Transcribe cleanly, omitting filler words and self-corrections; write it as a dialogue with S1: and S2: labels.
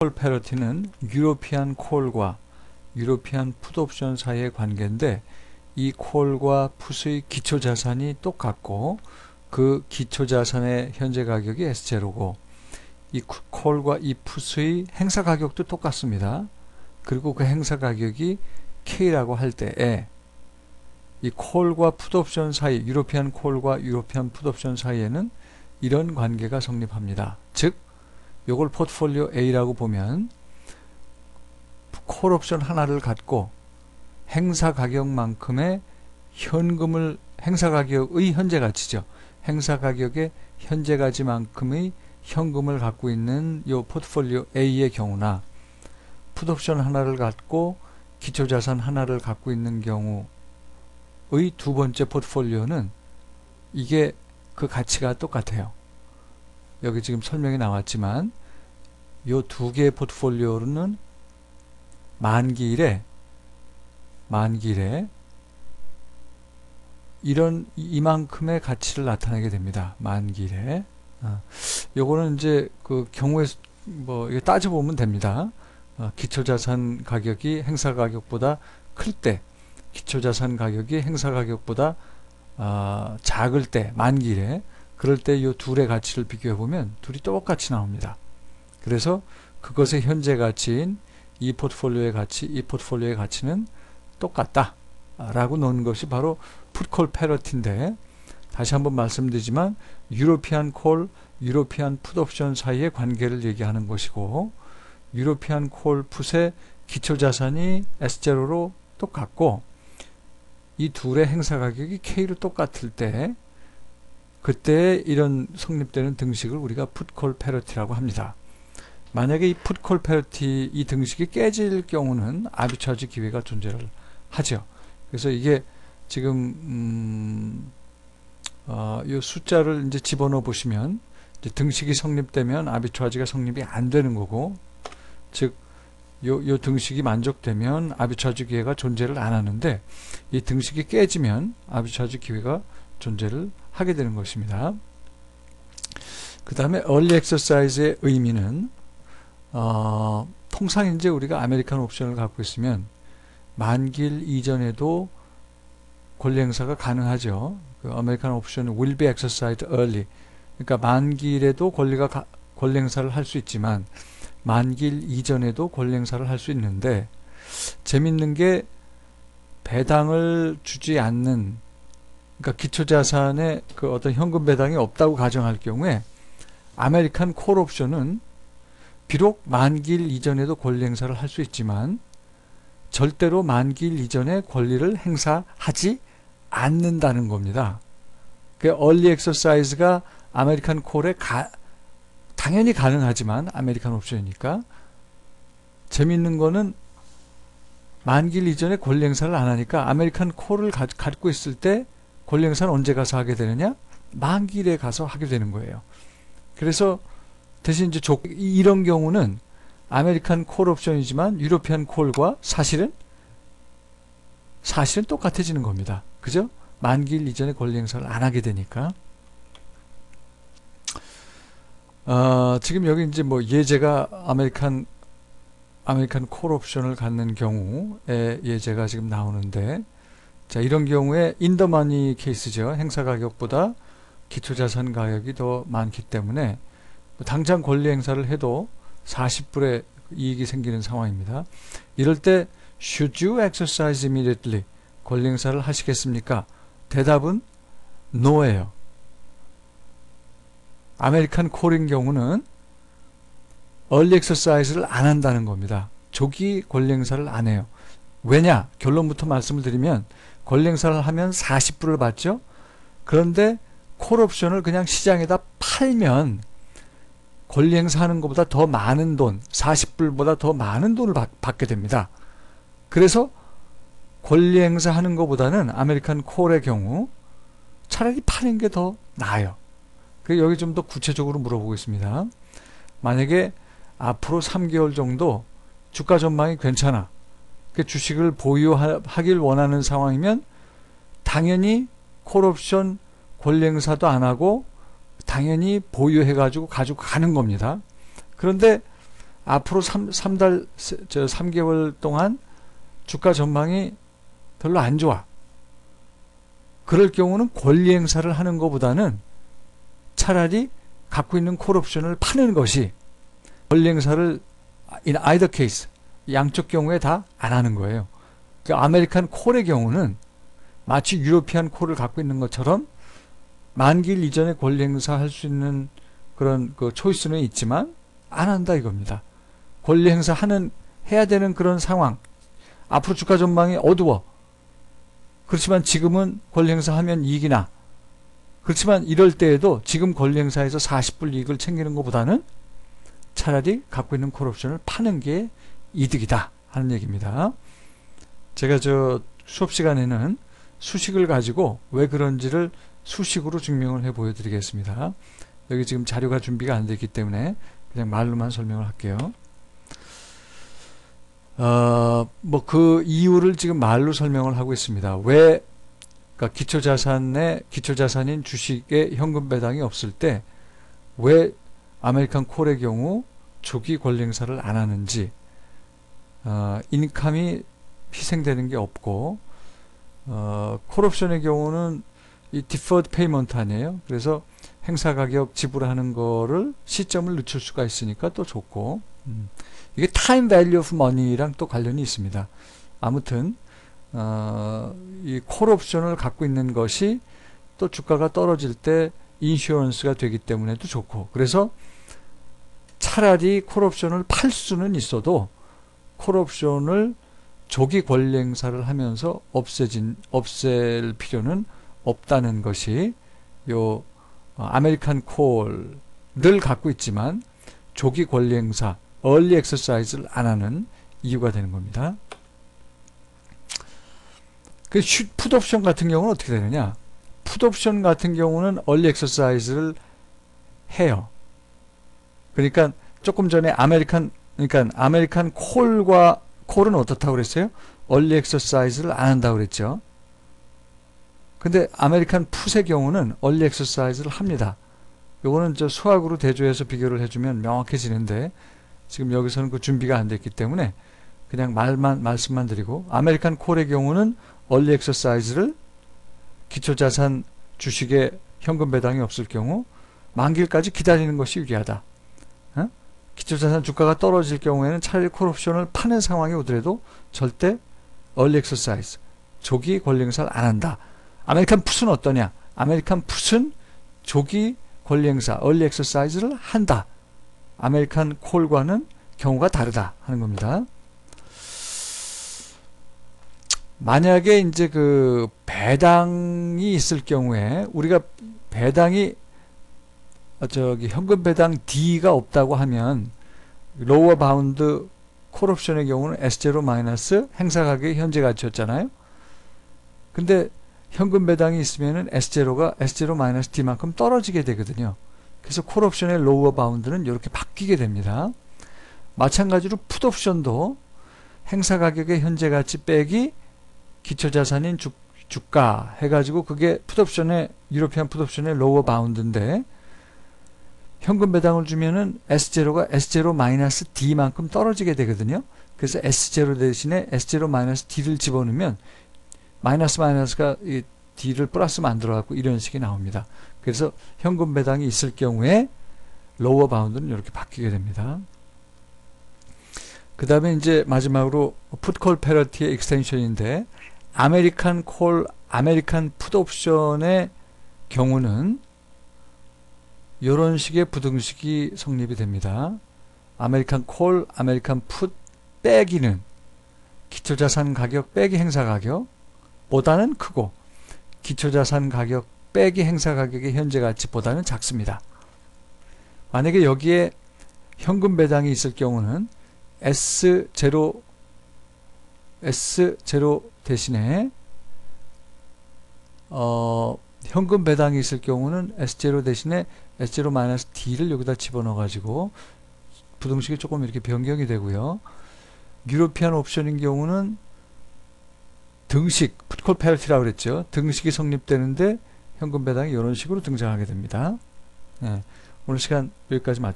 S1: 풋콜 패러티는 유로피안 콜과 유로피안 풋 옵션 사이의 관계인데, 이 콜과 풋의 기초자산이 똑같고 그 기초자산의 현재 가격이 S0고, 이 콜과 이 풋의 행사 가격도 똑같습니다. 그리고 그 행사 가격이 K라고 할 때에 이 콜과 풋 옵션 사이, 유로피안 콜과 유로피안 풋 옵션 사이에는 이런 관계가 성립합니다. 즉, 요걸 포트폴리오 A라고 보면 콜 옵션 하나를 갖고 행사 가격만큼의 현금을, 행사 가격의 현재 가치죠. 행사 가격의 현재 가치만큼의 현금을 갖고 있는 요 포트폴리오 A의 경우나, 풋옵션 하나를 갖고 기초자산 하나를 갖고 있는 경우의 두 번째 포트폴리오는 이게 그 가치가 똑같아요. 여기 지금 설명이 나왔지만 요 두 개의 포트폴리오는 만기일에 이만큼의 가치를 나타내게 됩니다. 만기일에. 요거는 이제 그 경우에 뭐 이게 따져보면 됩니다. 기초자산 가격이 행사 가격보다 클 때, 기초자산 가격이 행사 가격보다 작을 때, 만기일에, 그럴 때 이 둘의 가치를 비교해 보면 둘이 똑같이 나옵니다. 그래서 그것의 현재 가치인 이 포트폴리오의 가치, 이 포트폴리오의 가치는 똑같다 라고 놓은 것이 바로 풋콜 패러티인데, 다시 한번 말씀드리지만 유로피안 콜, 유로피안 풋 옵션 사이의 관계를 얘기하는 것이고, 유로피안 콜 풋의 기초자산이 S0로 똑같고 이 둘의 행사 가격이 K로 똑같을 때, 그때 이런 성립되는 등식을 우리가 풋콜 패러티라고 합니다. 만약에 이 풋콜 패러티 이 등식이 깨질 경우는 아비처지 기회가 존재를 하죠. 그래서 이게 지금 이 숫자를 이제 집어넣어 보시면 이제 등식이 성립되면 아비처지가 성립이 안 되는 거고, 즉 요 등식이 만족되면 아비처지 기회가 존재를 안 하는데, 이 등식이 깨지면 아비처지 기회가 존재를 하게 되는 것입니다. 그 다음에 early exercise의 의미는 통상 이제 우리가 아메리칸 옵션을 갖고 있으면 만기일 이전에도 권리 행사가 가능하죠. 그 아메리칸 옵션은 will be exercised early. 그러니까 만기일에도 권리 행사를 할 수 있지만 만기일 이전에도 권리 행사를 할 수 있는데, 재밌는 게 배당을 주지 않는, 그러니까 기초자산에 그 어떤 현금 배당이 없다고 가정할 경우에 아메리칸 콜 옵션은 비록 만기일 이전에도 권리 행사를 할 수 있지만 절대로 만기일 이전에 권리를 행사하지 않는다는 겁니다. 그 early exercise가 아메리칸 콜에 당연히 가능하지만 아메리칸 옵션이니까, 재밌는 거는 만기일 이전에 권리 행사를 안 하니까 아메리칸 콜을 갖고 있을 때 권리 행사는 언제 가서 하게 되느냐? 만기일에 가서 하게 되는 거예요. 그래서 대신 이제 이런 경우는 아메리칸 콜 옵션이지만 유로피안 콜과 사실은 똑같아지는 겁니다. 그죠? 만기일 이전에 권리 행사를 안 하게 되니까. 지금 여기 이제 뭐 예제가 아메리칸 콜 옵션을 갖는 경우의 예제가 지금 나오는데, 자, 이런 경우에 인더머니 케이스죠. 행사 가격보다 기초자산 가격이 더 많기 때문에 당장 권리 행사를 해도 40불의 이익이 생기는 상황입니다. 이럴 때 should you exercise immediately? 권리 행사를 하시겠습니까? 대답은 no예요. 아메리칸 콜인 경우는 early exercise를 안 한다는 겁니다. 조기 권리 행사를 안 해요. 왜냐? 결론부터 말씀을 드리면 권리 행사를 하면 40불을 받죠. 그런데 콜 옵션을 그냥 시장에다 팔면 권리 행사하는 것보다 더 많은 돈, 40불보다 더 많은 돈을 받게 됩니다. 그래서 권리 행사하는 것보다는 아메리칸 콜의 경우 차라리 파는 게 더 나아요. 여기 좀 더 구체적으로 물어보겠습니다. 만약에 앞으로 3개월 정도 주가 전망이 괜찮아, 주식을 보유하길 원하는 상황이면 당연히 콜옵션 권리 행사도 안 하고 당연히 보유해가지고 가지고 가는 겁니다. 그런데 앞으로 3개월 동안 주가 전망이 별로 안 좋아. 그럴 경우는 권리 행사를 하는 것보다는 차라리 갖고 있는 콜옵션을 파는 것이, 권리 행사를 in either case, 양쪽 경우에 다 안 하는 거예요. 그 아메리칸 콜의 경우는 마치 유로피안 콜을 갖고 있는 것처럼 만기일 이전에 권리 행사할 수 있는 그런 그 초이스는 있지만 안 한다 이겁니다. 권리 행사하는 해야 되는 그런 상황, 앞으로 주가 전망이 어두워. 그렇지만 지금은 권리 행사하면 이익이 나. 그렇지만 이럴 때에도 지금 권리 행사에서 40불 이익을 챙기는 것보다는 차라리 갖고 있는 콜옵션을 파는 게 이득이다 하는 얘기입니다. 제가 저 수업 시간에는 수식을 가지고 왜 그런지를 수식으로 증명을 해 보여드리겠습니다. 여기 지금 자료가 준비가 안 됐기 때문에 그냥 말로만 설명을 할게요. 뭐 그 이유를 지금 말로 설명을 하고 있습니다. 왜, 그러니까 기초자산인 주식에 현금 배당이 없을 때 왜 아메리칸 콜의 경우 조기 권리 행사를 안 하는지, 인컴이 희생되는 게 없고, 콜옵션의 경우는 이 디퍼드 페이먼트 아니에요. 그래서 행사 가격 지불하는 거를 시점을 늦출 수가 있으니까 또 좋고, 이게 타임 밸류 오브 머니랑 또 관련이 있습니다. 아무튼 이 콜옵션을 갖고 있는 것이 또 주가가 떨어질 때 인슈런스가 되기 때문에도 좋고, 그래서 차라리 콜옵션을 팔 수는 있어도 콜옵션을 조기 권리 행사를 하면서 없앨 필요는 없다는 것이 요 아메리칸 콜을 갖고 있지만 조기 권리 행사, 얼리 엑서사이즈를 안 하는 이유가 되는 겁니다. 그 풋옵션 같은 경우는 어떻게 되느냐? 풋옵션 같은 경우는 얼리 엑서사이즈를 해요. 그러니까 조금 전에 아메리칸 콜은 어떻다고 그랬어요? 얼리 엑서사이즈를 안 한다고 그랬죠. 근데 아메리칸 풋의 경우는 얼리 엑서사이즈를 합니다. 요거는 저 수학으로 대조해서 비교를 해주면 명확해지는데 지금 여기서는 그 준비가 안 됐기 때문에 그냥 말씀만 드리고, 아메리칸 콜의 경우는 얼리 엑서사이즈를 기초자산 주식에 현금 배당이 없을 경우 만기일까지 기다리는 것이 유리하다. 기초자산 주가가 떨어질 경우에는 차라리 콜옵션을 파는 상황이 오더라도 절대 얼리 엑서사이즈, 조기 권리 행사를 안 한다. 아메리칸 풋은 어떠냐? 아메리칸 풋은 조기 권리 행사, 얼리 엑서사이즈를 한다. 아메리칸 콜과는 경우가 다르다 하는 겁니다. 만약에 이제 그 배당이 있을 경우에, 우리가 배당이 현금 배당 D가 없다고 하면 로워 바운드 콜옵션의 경우는 S0 마이너스 행사 가격의 현재 가치였잖아요. 근데 현금 배당이 있으면은 S0가 S0 마이너스 D만큼 떨어지게 되거든요. 그래서 콜옵션의 로워 바운드는 이렇게 바뀌게 됩니다. 마찬가지로 풋옵션도 행사 가격의 현재 가치 빼기 기초자산인 주가 해가지고 그게 풋옵션의, 유로피안 풋옵션의 로워 바운드인데, 현금 배당을 주면은 S0가 S0 마이너스 D만큼 떨어지게 되거든요. 그래서 S0 대신에 S0 마이너스 D를 집어넣으면 마이너스가 이 D를 플러스 만들어갖고 이런 식이 나옵니다. 그래서 현금 배당이 있을 경우에 로워 바운드는 이렇게 바뀌게 됩니다. 그 다음에 이제 마지막으로 풋콜 패러티의 익스텐션인데, 아메리칸 풋 옵션의 경우는 이런 식의 부등식이 성립이 됩니다. 아메리칸 콜, 아메리칸 풋 빼기는 기초자산 가격 빼기 행사 가격보다는 크고, 기초자산 가격 빼기 행사 가격의 현재 가치보다는 작습니다. 만약에 여기에 현금 배당이 있을 경우는 S0 대신에 현금 배당이 있을 경우는 S0 대신에 S0-D를 여기다 집어넣어 가지고 부등식이 조금 이렇게 변경이 되고요. 유로피안 옵션인 경우는 등식, 풋콜 패러티라고 그랬죠. 등식이 성립되는데 현금 배당이 이런 식으로 등장하게 됩니다. 네, 오늘 시간 여기까지 마치겠습니다.